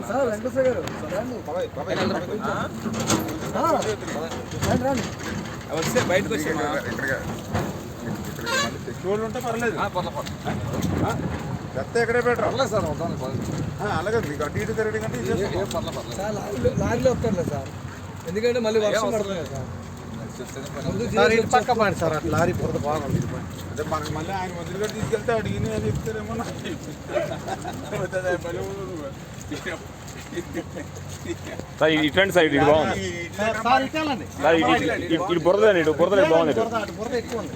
Sir Venkateswara గారు వస్తే బయటకు వచ్చి తెచ్చుకోళ్ళు ఉంటే పర్లేదు. చెత్త ఎక్కడే పెట్టరు సార్ అలాగే మీకు అటు ఇటు తిరగడం కంటే సార్ లారీలో వస్తారులే సార్, ఎందుకంటే మళ్ళీ వర్షం పడుతుంది సార్. ఇటు పక్క పండి సార్, అట్లా లారీ బురద బాగుంది. అంటే మనకి మళ్ళీ ఆయన వదిలిగా తీసుకెళ్తే అడిగిన అని చెప్తారేమో. ఇట్లాంటి సైడ్ ఇది బాగుంది సార్, ఇటు బురదండి, ఇటు బురద బాగుంది. బురద ఎక్కువ ఉంది.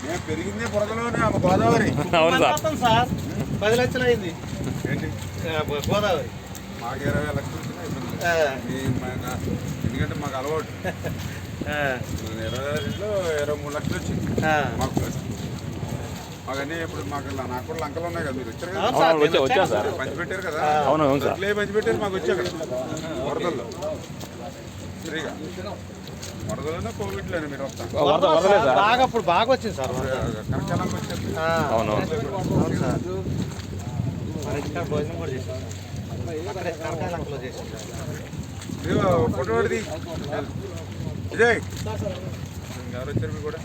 నేను పెరిగిందే బురదలోనే గోదావరి. అవును సార్, 10 లక్షలు అయింది ఏంటి గోదావరి. మాకు 20 లక్షలు వచ్చినాయి. ఎందుకంటే మాకు అలవాటు. 23 లక్షలు వచ్చింది మాకు. మాకన్నీ ఇప్పుడు నాకు కూడా లంకలు ఉన్నాయి కదా, మీరు వచ్చారు కదా, వచ్చా సార్, పంచిపెట్టారు కదా. అవును అవును సార్, పంచిపెట్టారు మాకు వచ్చాక వరదల్లో ఫ్రీగా. వరదలోనే కోవిడ్లోనే మీరు వస్తాను బాగా అప్పుడు బాగా వచ్చింది సార్, కనకాలంకి వచ్చారు. అవును అవును సార్. భోజనం కూడా చేసాం కనకాలంకలో చేసాం. ఫోటో పడిది విజయ్ ఎవరు వచ్చారు మీరు కూడా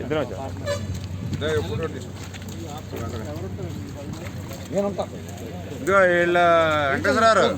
ఇద్దరు వచ్చా ఫోటో ఇదిగో వీళ్ళ వెంకటేశ్వరరావు